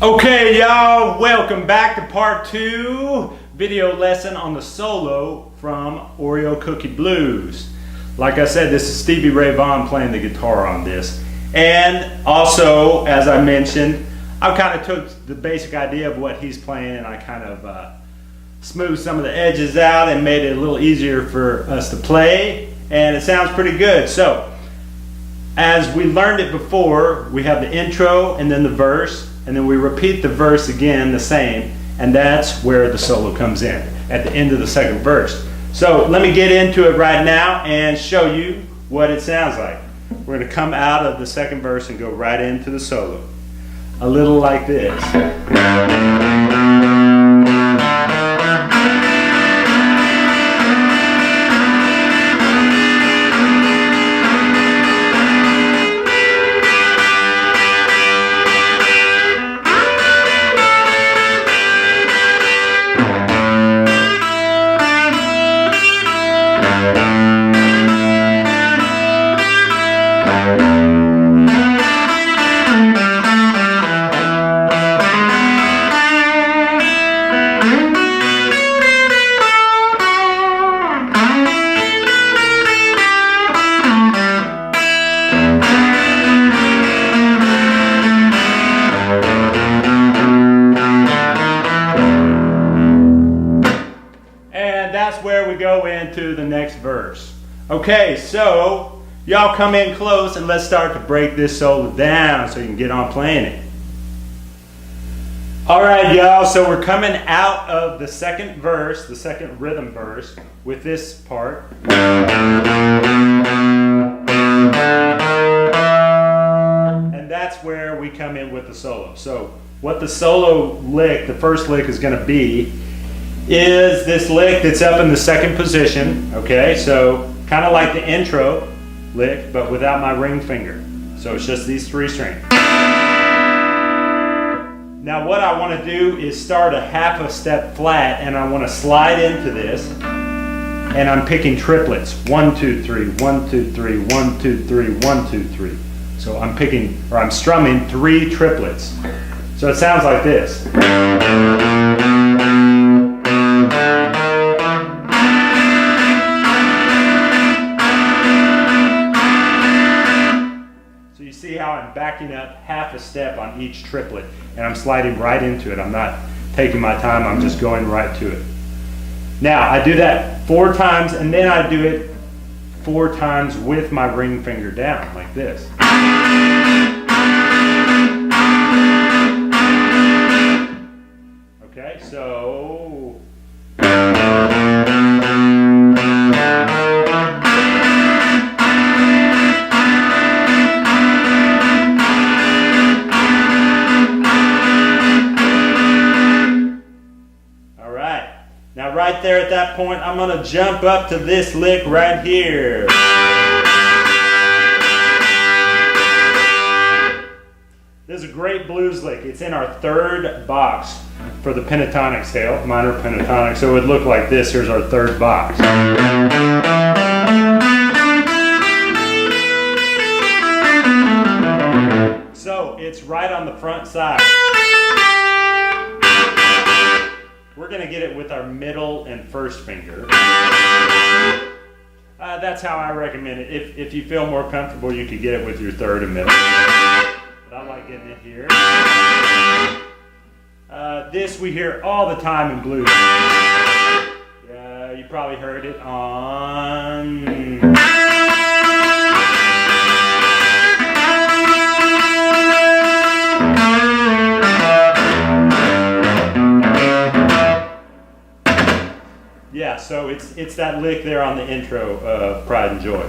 Okay, y'all, welcome back to part 2 video lesson on the solo from OREO Cookie Blues. Like I said, this is Stevie Ray Vaughan playing the guitar on this. And also, as I mentioned, I kind of took the basic idea of what he's playing and I kind of smoothed some of the edges out and made it a little easier for us to play. And it sounds pretty good. So, as we learned it before, we have the intro and then the verse. And then we repeat the verse again the same, and that's where the solo comes in, at the end of the second verse. So let me get into it right now and show you what it sounds like. We're going to come out of the second verse and go right into the solo. A little like this. That's where we go into the next verse. Okay, so y'all come in close and let's start to break this solo down so you can get on playing it. Alright y'all, so we're coming out of the second verse, the second rhythm verse, with this part. And that's where we come in with the solo. So what the solo lick, the first lick is going to be, is this lick that's up in the second position, okay? So kind of like the intro lick, but without my ring finger. So it's just these 3 strings. Now what I want to do is start a half a step flat, and I want to slide into this, and I'm picking triplets. 1, 2, 3, 1, 2, 3, 1, 2, 3, 1, 2, 3. So I'm picking, or I'm strumming 3 triplets. So it sounds like this. See how I'm backing up half a step on each triplet, and I'm sliding right into it. I'm not taking my time, I'm just going right to it. Now I do that 4 times, and then I do it 4 times with my ring finger down like this. Okay, so now right there at that point, I'm going to jump up to this lick right here. This is a great blues lick. It's in our 3rd box for the pentatonic scale, minor pentatonic. So it would look like this. Here's our 3rd box. So it's right on the front side. We're going to get it with our middle and first finger. That's how I recommend it. If you feel more comfortable, you could get it with your 3rd and middle. But I like getting it here. This we hear all the time in blues. You probably heard it on... Yeah, so it's that lick there on the intro of Pride and Joy.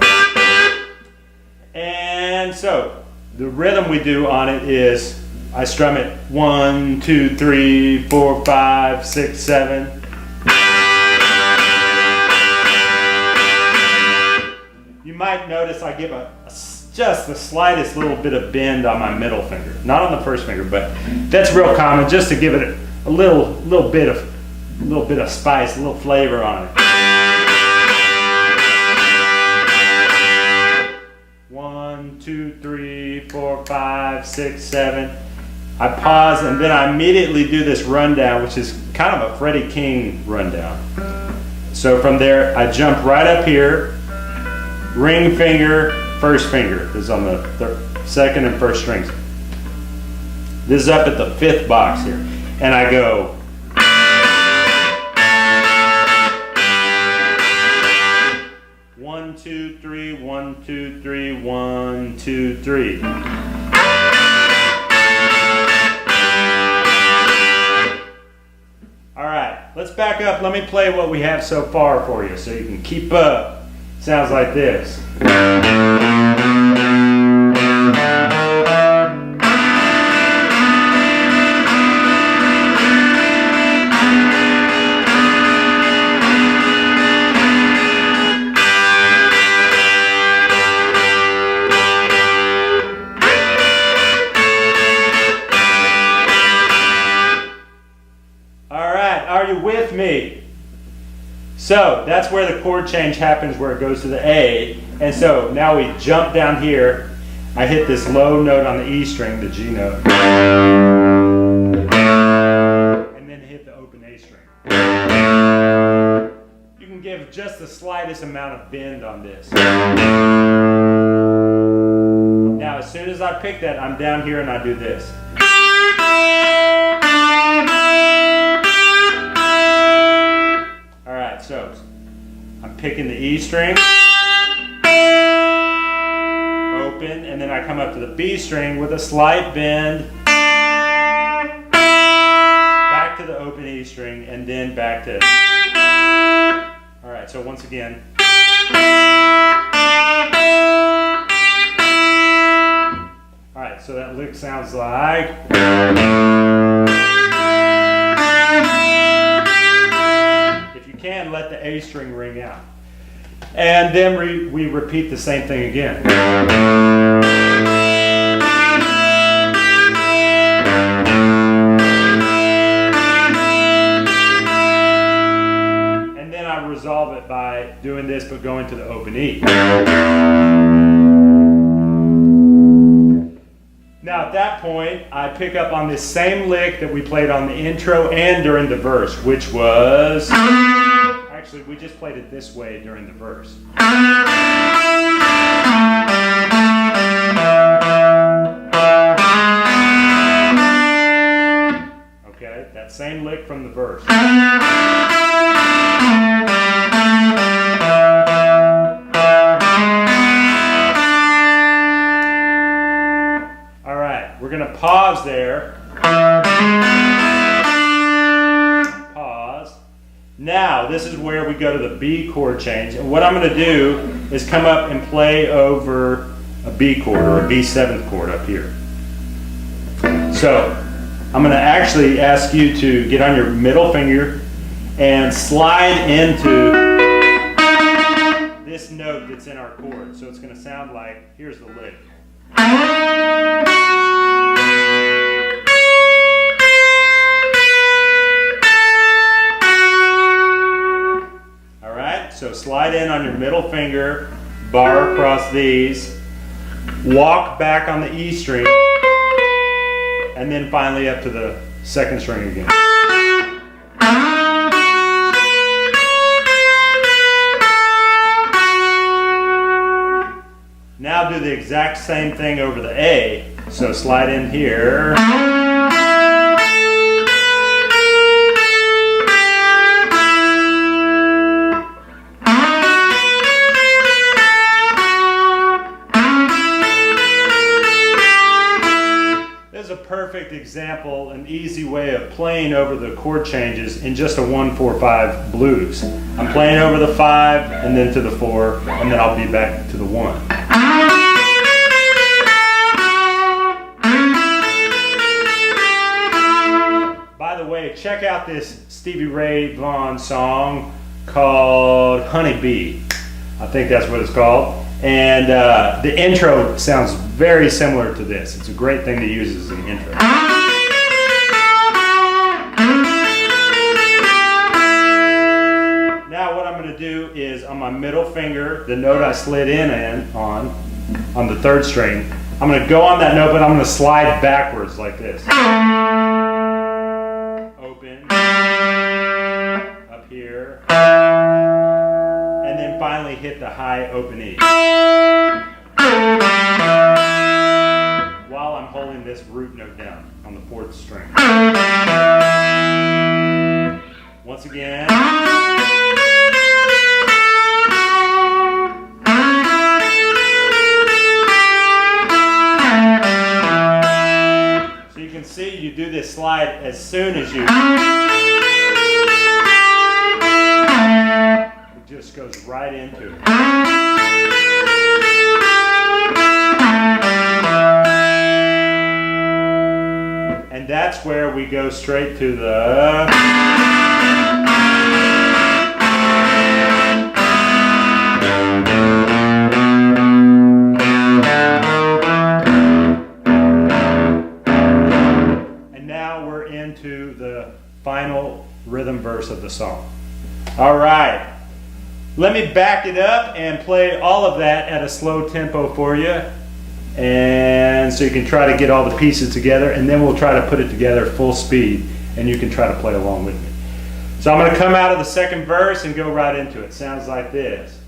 And so, the rhythm we do on it is, I strum it 1, 2, 3, 4, 5, 6, 7. You might notice I give just the slightest little bit of bend on my middle finger. Not on the first finger, but that's real common, just to give it a little bit of spice, a little flavor on it. 1, 2, 3, 4, 5, 6, 7. I pause, and then I immediately do this rundown, which is kind of a Freddie King rundown. So from there, I jump right up here, ring finger, first finger. This is on the second and first strings. This is up at the 5th box here. And I go. One, two, three, 1, 2, 3, 1, 2, 3. All right, let's back up. Let me play what we have so far for you so you can keep up. Sounds like this. Are you with me? So that's where the chord change happens, where it goes to the A. And so now we jump down here. I hit this low note on the E string, the G note. And then hit the open A string. You can give just the slightest amount of bend on this. Now as soon as I pick that, I'm down here and I do this. So I'm picking the E string, open, and then I come up to the B string with a slight bend, back to the open E string, and then back to. All right, so once again. All right, so that lick sounds like. Can let the A string ring out, and then we repeat the same thing again. And then I resolve it by doing this but going to the open E. Now at that point I pick up on this same lick that we played on the intro and during the verse, which was actually, we just played it this way during the verse. Okay, that same lick from the verse. All right, we're going to pause there. Now, this is where we go to the B chord change. And what I'm going to do is come up and play over a B chord or a B7th chord up here. So, I'm going to actually ask you to get on your middle finger and slide into this note that's in our chord. So it's going to sound like, here's the lick. So slide in on your middle finger, bar across these, walk back on the E string, and then finally up to the second string again. Now do the exact same thing over the A. So slide in here. Perfect example, an easy way of playing over the chord changes in just a 1-4-5 blues. I'm playing over the 5 and then to the 4 and then I'll be back to the 1. By the way, check out this Stevie Ray Vaughan song called Honey Bee. I think that's what it's called. And the intro sounds very similar to this. It's a great thing to use as an intro. Now what I'm going to do is on my middle finger, the note I slid in on the 3rd string, I'm going to go on that note, but I'm going to slide backwards like this. Open, up here, and then finally hit the high open E. While I'm holding this root note down on the 4th string. Once again. So you can see you do this slide as soon as you. It just goes right into it. And that's where we go straight to the. And now we're into the final rhythm verse of the song. All right. Let me back it up and play all of that at a slow tempo for you. And so you can try to get all the pieces together, and then we'll try to put it together full speed, and you can try to play along with me. So I'm going to come out of the second verse and go right into it. Sounds like this.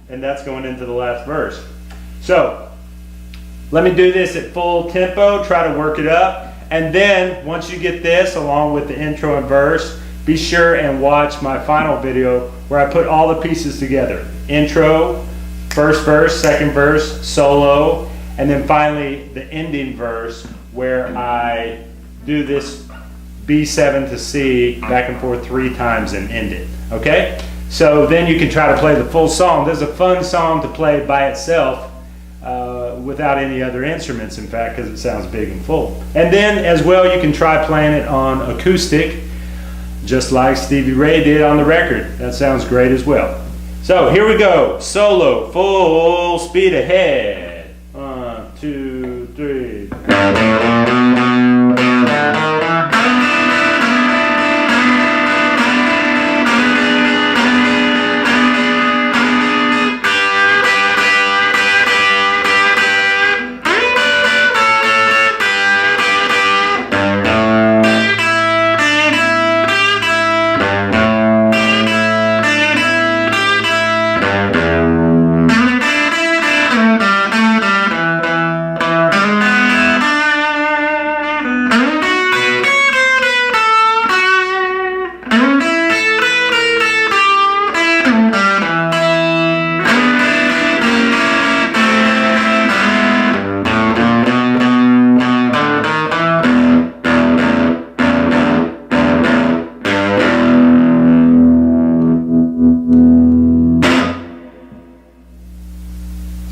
And that's going into the last verse. So let me do this at full tempo, try to work it up, and then once you get this along with the intro and verse, be sure and watch my final video where I put all the pieces together. Intro, first verse, second verse, solo, and then finally the ending verse where I do this B7 to C back and forth 3 times and end it. Okay? So then you can try to play the full song. This is a fun song to play by itself without any other instruments, in fact, because it sounds big and full. And then as well, you can try playing it on acoustic, just like Stevie Ray did on the record. That sounds great as well. So here we go. Solo, full speed ahead. 1, 2, 3.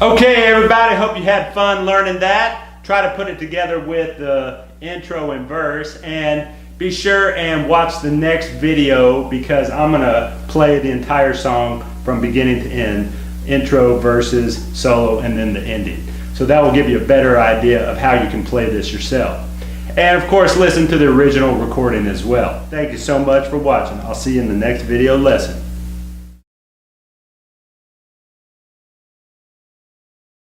Okay, everybody, hope you had fun learning that. Try to put it together with the intro and verse, and be sure and watch the next video because I'm going to play the entire song from beginning to end, intro, verses, solo, and then the ending. So that will give you a better idea of how you can play this yourself. And of course, listen to the original recording as well. Thank you so much for watching. I'll see you in the next video lesson.